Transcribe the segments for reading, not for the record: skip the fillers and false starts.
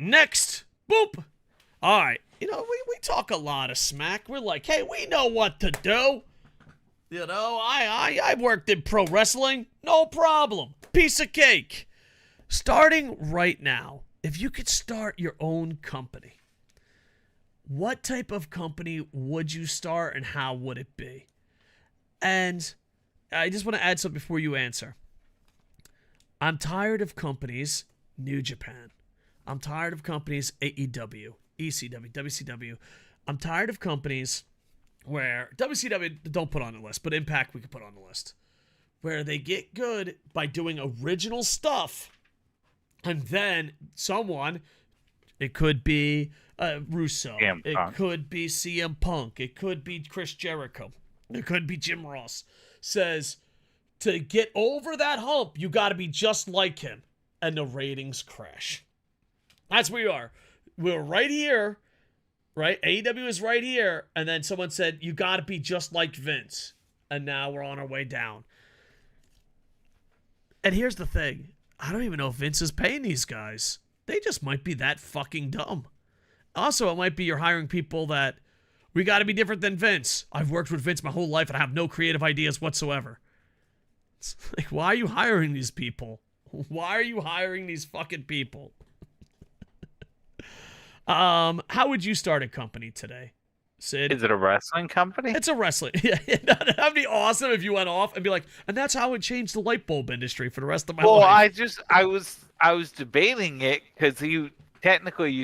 next. Boop. All right. You know, we talk a lot of smack. We're like, hey, we know what to do. You know, I worked in pro wrestling. No problem. Piece of cake. Starting right now, if you could start your own company, what type of company would you start and how would it be? And I just want to add something before you answer. I'm tired of companies, New Japan. I'm tired of companies, AEW, ECW, WCW. I'm tired of companies where WCW don't put on the list, but Impact we could put on the list, where they get good by doing original stuff, and then someone, it could be Russo, it could be CM Punk, it could be Chris Jericho, it could be Jim Ross, says to get over that hump, you got to be just like him, and the ratings crash. That's where we are. We're right here, right? AEW is right here, and then someone said, you got to be just like Vince, and now we're on our way down. And here's the thing. I don't even know if Vince is paying these guys. They just might be that fucking dumb. Also, it might be you're hiring people that, we got to be different than Vince. I've worked with Vince my whole life and I have no creative ideas whatsoever. It's like, why are you hiring these people? Why are you hiring these fucking people? How would you start a company today, Sid? Is it a wrestling company? It's a wrestling. Yeah, that'd be awesome if you went off and be like, and that's how it changed the light bulb industry for the rest of my life. Well, I was debating it because you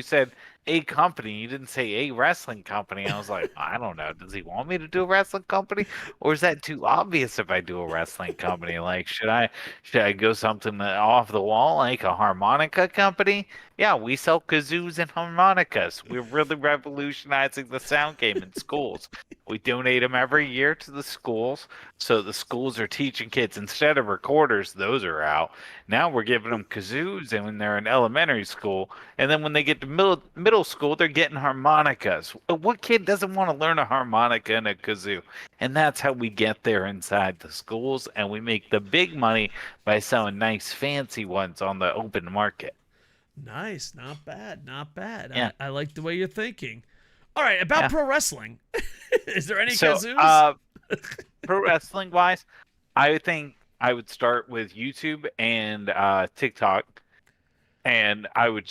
said a company. You didn't say a wrestling company. I was like, I don't know. Does he want me to do a wrestling company, or is that too obvious if I do a wrestling company? Like, should I go something off the wall like a harmonica company? Yeah, we sell kazoos and harmonicas. We're really revolutionizing the sound game in schools. We donate them every year to the schools, so the schools are teaching kids instead of recorders. Those are out. Now we're giving them kazoos, and when they're in elementary school, and then when they get to middle school, they're getting harmonicas. What kid doesn't want to learn a harmonica and a kazoo? And that's how we get there inside the schools, and we make the big money by selling nice, fancy ones on the open market. Nice. Not bad. Not bad. Yeah. I like the way you're thinking. All right, about pro wrestling. Is there any kazoos? Pro wrestling wise, I think I would start with YouTube and TikTok, and I would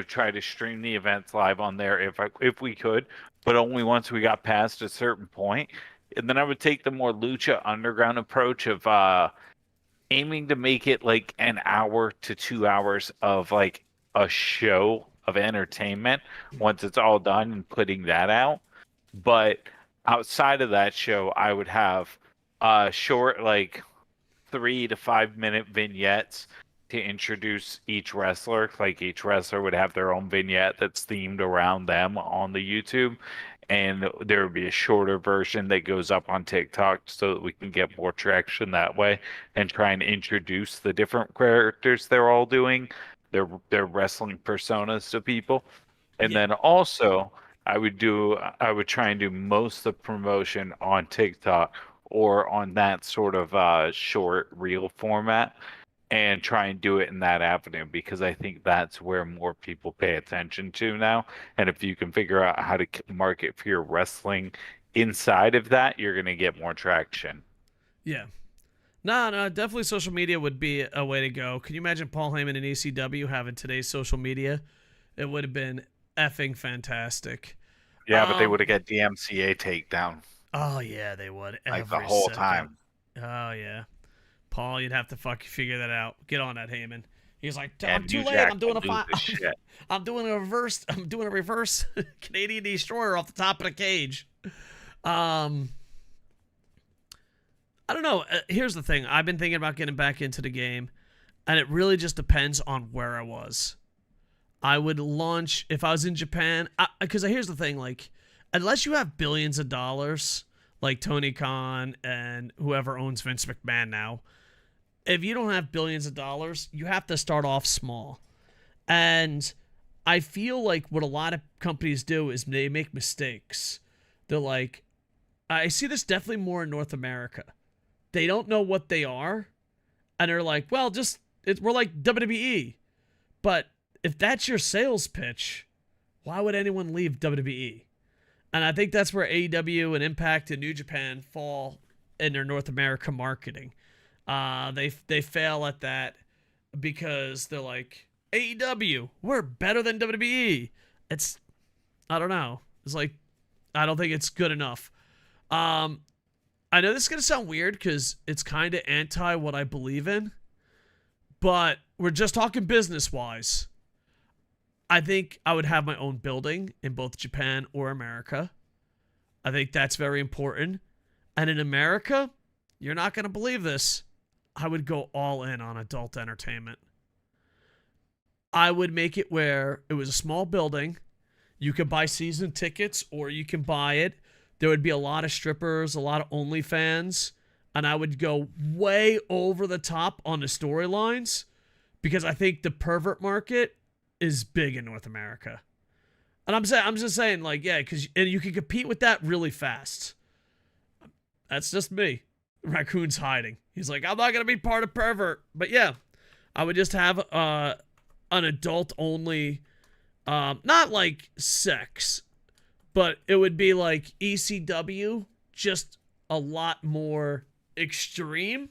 try to stream the events live on there if we could, but only once we got past a certain point. And then I would take the more Lucha Underground approach of aiming to make it like an hour to 2 hours of like a show of entertainment once it's all done and putting that out. But outside of that show, I would have short, like 3 to 5 minute vignettes to introduce each wrestler. Like each wrestler would have their own vignette that's themed around them on the YouTube. And there would be a shorter version that goes up on TikTok so that we can get more traction that way and try and introduce the different characters they're all doing, their wrestling personas to people. And then also I would try and do most of the promotion on TikTok or on that sort of short reel format and try and do it in that avenue, because I think that's where more people pay attention to now. And if you can figure out how to market for your wrestling inside of that, you're going to get more traction. Yeah. No, definitely social media would be a way to go. Can you imagine Paul Heyman and ECW having today's social media? It would have been effing fantastic. Yeah, but they would have got DMCA takedown. Oh, yeah, they would. Like the whole time. Oh, yeah. Paul, you'd have to figure that out. Get on that, Heyman. He's like, I'm too late. I'm doing I'm doing a reverse Canadian Destroyer off the top of the cage. I don't know. Here's the thing. I've been thinking about getting back into the game, and it really just depends on where I was. I would launch if I was in Japan, because here's the thing. Like, unless you have billions of dollars, like Tony Khan and whoever owns Vince McMahon now, if you don't have billions of dollars, you have to start off small. And I feel like what a lot of companies do is they make mistakes. They're like, I see this definitely more in North America. They don't know what they are, and they're like, well, we're like WWE. But if that's your sales pitch, why would anyone leave WWE? And I think that's where AEW and Impact and New Japan fall in their North America marketing. They fail at that because they're like, AEW, we're better than WWE. I don't know. It's like, I don't think it's good enough. I know this is going to sound weird because it's kind of anti what I believe in, but we're just talking business-wise. I think I would have my own building in both Japan or America. I think that's very important. And in America, you're not going to believe this, I would go all in on adult entertainment. I would make it where it was a small building. You could buy season tickets or you can buy it. There would be a lot of strippers, a lot of OnlyFans, and I would go way over the top on the storylines because I think the pervert market is big in North America. And I'm just saying, like, yeah, because you can compete with that really fast. That's just me. Raccoon's hiding. He's like, I'm not going to be part of pervert. But yeah, I would just have an adult only, not like sex, but it would be like ECW, just a lot more extreme.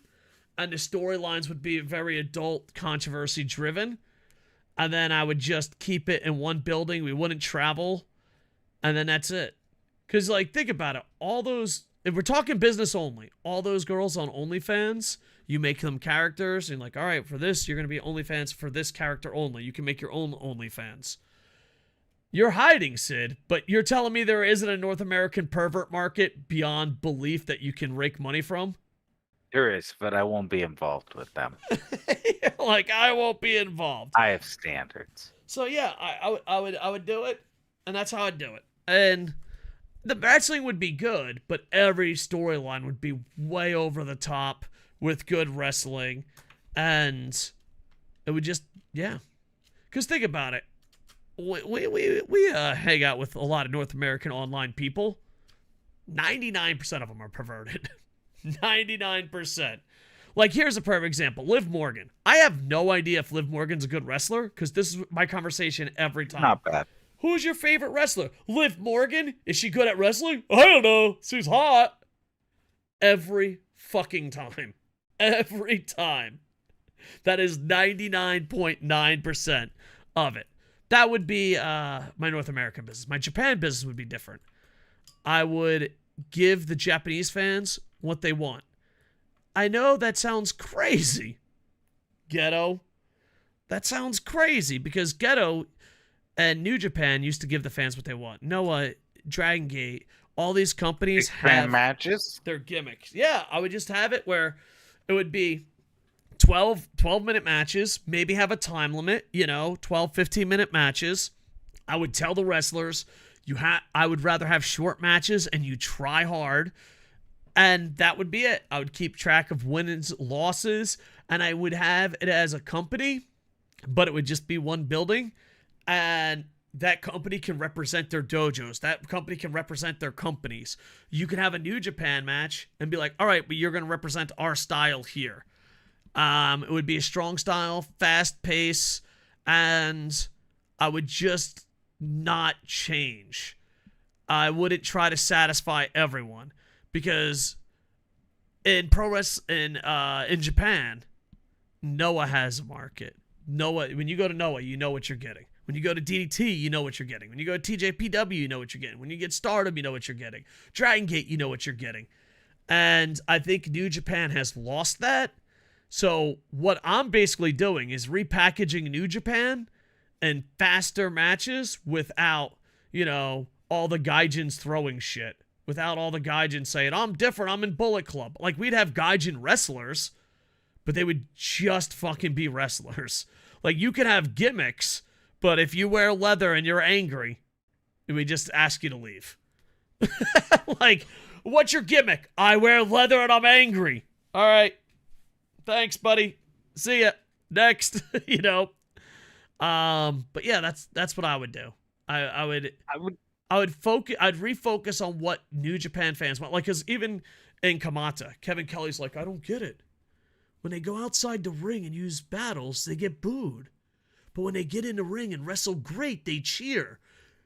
And the storylines would be very adult, controversy driven. And then I would just keep it in one building. We wouldn't travel. And then that's it. Because, like, think about it. All those, if we're talking business only, all those girls on OnlyFans, you make them characters. And, like, all right, for this, you're going to be OnlyFans for this character only. You can make your own OnlyFans. You're hiding, Sid, but you're telling me there isn't a North American pervert market beyond belief that you can rake money from? There is, but I won't be involved with them. Like, I won't be involved. I have standards. So yeah, I would do it, and that's how I'd do it. And the wrestling would be good, but every storyline would be way over the top with good wrestling, and it would just, yeah. Because think about it, we hang out with a lot of North American online people. 99% of them are perverted. 99%. Like, here's a perfect example. Liv Morgan. I have no idea if Liv Morgan's a good wrestler, because this is my conversation every time. Not bad. Who's your favorite wrestler? Liv Morgan? Is she good at wrestling? I don't know. She's hot. Every fucking time. Every time. That is 99.9% of it. That would be my North American business. My Japan business would be different. I would give the Japanese fans what they want. I know that sounds crazy, Ghetto. That sounds crazy because Ghetto and New Japan used to give the fans what they want. Noah, Dragon Gate, all these companies have matches. Their gimmicks. Yeah, I would just have it where it would be 12-minute matches, maybe have a time limit, 12, 15-minute matches. I would tell the wrestlers, I would rather have short matches and you try hard. And that would be it. I would keep track of wins, losses, and I would have it as a company, but it would just be one building. And that company can represent their dojos. That company can represent their companies. You can have a New Japan match and be like, all right, but you're going to represent our style here. It would be a strong style, fast pace, and I would just not change. I wouldn't try to satisfy everyone. Because in pro wrestling, in Japan, Noah has a market. Noah, when you go to Noah, you know what you're getting. When you go to DDT, you know what you're getting. When you go to TJPW, you know what you're getting. When you get Stardom, you know what you're getting. Dragon Gate, you know what you're getting. And I think New Japan has lost that. So what I'm basically doing is repackaging New Japan and faster matches without, all the gaijins throwing shit. Without all the gaijins saying, I'm different, I'm in Bullet Club. Like, we'd have gaijin wrestlers, but they would just fucking be wrestlers. Like, you can have gimmicks, but if you wear leather and you're angry, we just ask you to leave. Like, what's your gimmick? I wear leather and I'm angry. All right. Thanks, buddy. See ya. Next. But yeah, that's what I would do. I would focus. I'd refocus on what New Japan fans want. Like, because even in Kamata, Kevin Kelly's like, I don't get it. When they go outside the ring and use battles, they get booed. But when they get in the ring and wrestle great, they cheer.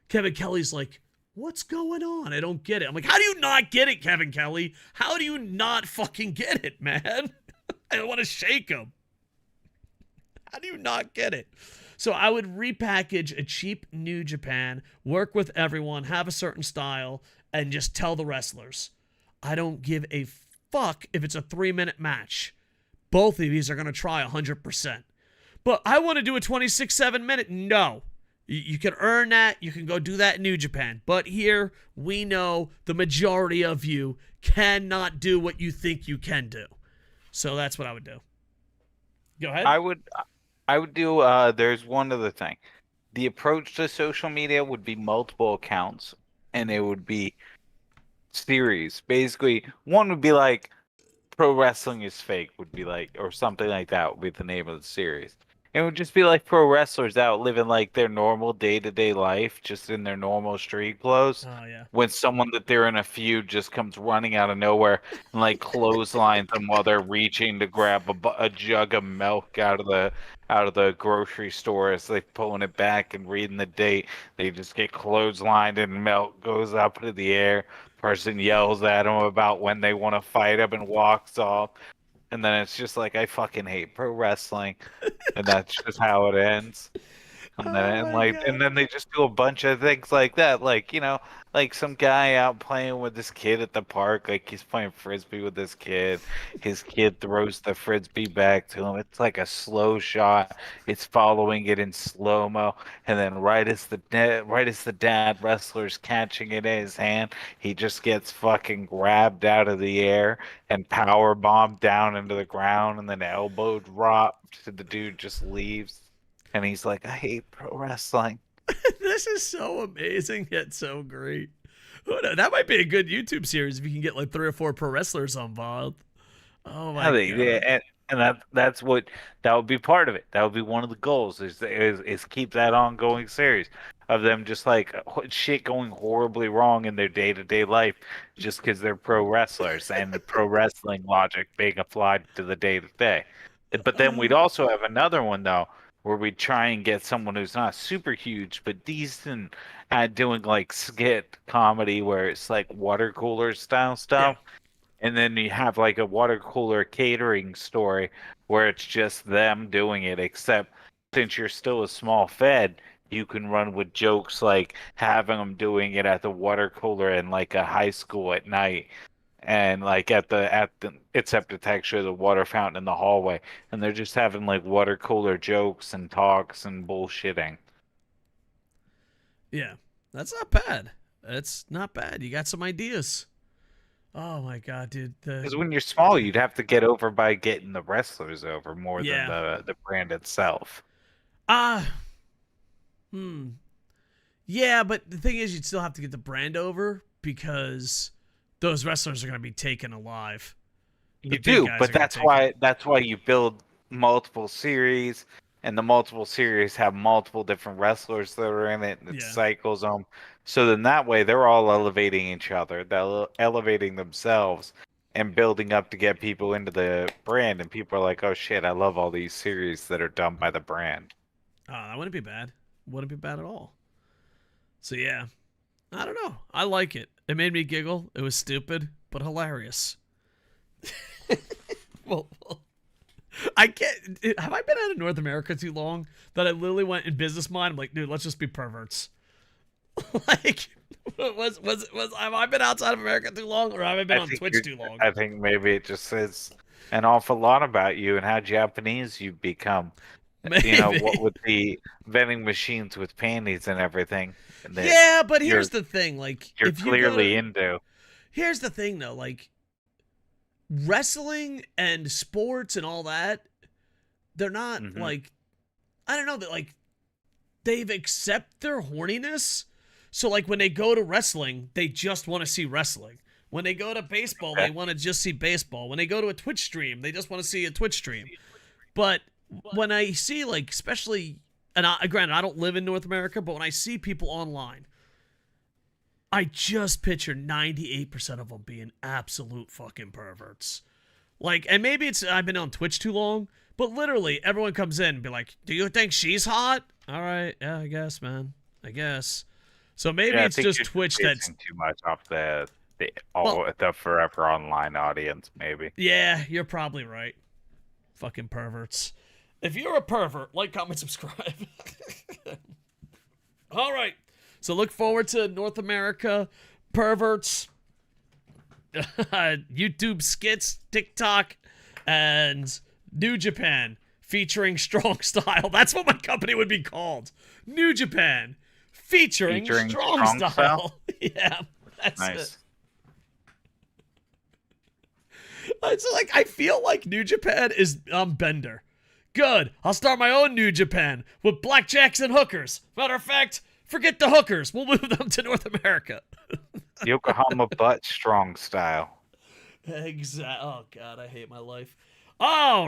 Kevin Kelly's like, what's going on? I don't get it. I'm like, how do you not get it, Kevin Kelly? How do you not fucking get it, man? I don't want to shake him. How do you not get it? So I would repackage a cheap New Japan, work with everyone, have a certain style, and just tell the wrestlers, I don't give a fuck if it's a 3-minute match. Both of these are going to try 100%. But I want to do a 26-7 minute. No. You can earn that. You can go do that in New Japan. But here, we know the majority of you cannot do what you think you can do. So that's what I would do. Go ahead. I would do, there's one other thing. The approach to social media would be multiple accounts, and it would be series. Basically, one would be like, Pro Wrestling is Fake, would be like, or something like that would be the name of the series. It would just be like pro wrestlers out living like their normal day-to-day life, just in their normal street clothes. Oh, yeah. When someone that they're in a feud just comes running out of nowhere and like clotheslines them while they're reaching to grab a jug of milk out of the grocery store as they're pulling it back and reading the date, they just get clotheslined and milk goes up into the air. Person yells at them about when they want to fight them and walks off. And then it's just like, I fucking hate pro wrestling. And that's just how it ends. And then they just do a bunch of things like that. Like, like some guy out playing with this kid at the park, like he's playing frisbee with this kid. His kid throws the frisbee back to him. It's like a slow shot. It's following it in slow-mo. And then right as the dad wrestler's catching it in his hand, he just gets fucking grabbed out of the air and power bombed down into the ground and then elbow dropped. The dude just leaves. And he's like, I hate pro wrestling. This is so amazing yet so great. That might be a good YouTube series if you can get like 3 or 4 pro wrestlers involved. Oh my god! Yeah, and that would be part of it. That would be one of the goals is keep that ongoing series of them just like shit going horribly wrong in their day-to-day life just because they're pro wrestlers and the pro wrestling logic being applied to the day-to-day. But then we'd also have another one though, where we try and get someone who's not super huge but decent at doing like skit comedy where it's like water cooler style stuff. Yeah. And then you have like a water cooler catering story where it's just them doing it, except since you're still a small fed, you can run with jokes like having them doing it at the water cooler in like a high school at night. And like except it's actually the water fountain in the hallway, and they're just having like water cooler jokes and talks and bullshitting. Yeah, that's not bad. That's not bad. You got some ideas. Oh my god, dude! Because when you're small, you'd have to get over by getting the wrestlers over more than the brand itself. Yeah, but the thing is, you'd still have to get the brand over because those wrestlers are going to be taken alive. You do, but that's why you build multiple series, and the multiple series have multiple different wrestlers that are in it, and it cycles them. So then that way they're all elevating each other, they're elevating themselves, and building up to get people into the brand. And people are like, oh shit, I love all these series that are done by the brand. Oh, that wouldn't be bad. Wouldn't be bad at all. So yeah, I don't know. I like it. It made me giggle. It was stupid, but hilarious. well, I can't. Have I been out of North America too long that I literally went in business mind? I'm like, dude, let's just be perverts. Like, have I been outside of America too long, or have I been on Twitch too long? I think maybe it just says an awful lot about you and how Japanese you've become. Maybe. What with the vending machines with panties and everything. Yeah, but here's the thing, like, you're clearly into. Here's the thing, though, like, wrestling and sports and all that, they're not like, I don't know, that like they've accepted their horniness. So like when they go to wrestling, they just want to see wrestling. When they go to baseball, they want to just see baseball. When they go to a Twitch stream, they just want to see a Twitch stream. But when I see, like, especially, and granted, I don't live in North America, but when I see people online, I just picture 98% of them being absolute fucking perverts. Like, and maybe it's I've been on Twitch too long, But literally, everyone comes in and be like, "Do you think she's hot?" All right, yeah, I guess, man. I guess. So maybe Yeah, I it's think just you're Twitch that's. basing too much off the Well, the forever online audience, maybe. yeah, you're probably right. Fucking perverts. If you're a pervert, like, comment, subscribe. All right. So look forward to North America perverts, YouTube skits, TikTok, and New Japan featuring Strong Style. That's what my company would be called. New Japan featuring Strong Style. Yeah, that's Nice. it. It's like, I feel like New Japan is Bender. Good. I'll start my own New Japan with blackjacks and hookers. Matter of fact, forget the hookers. We'll move them to North America. Yokohama butt strong style. Exactly. Oh, God, I hate my life. Oh,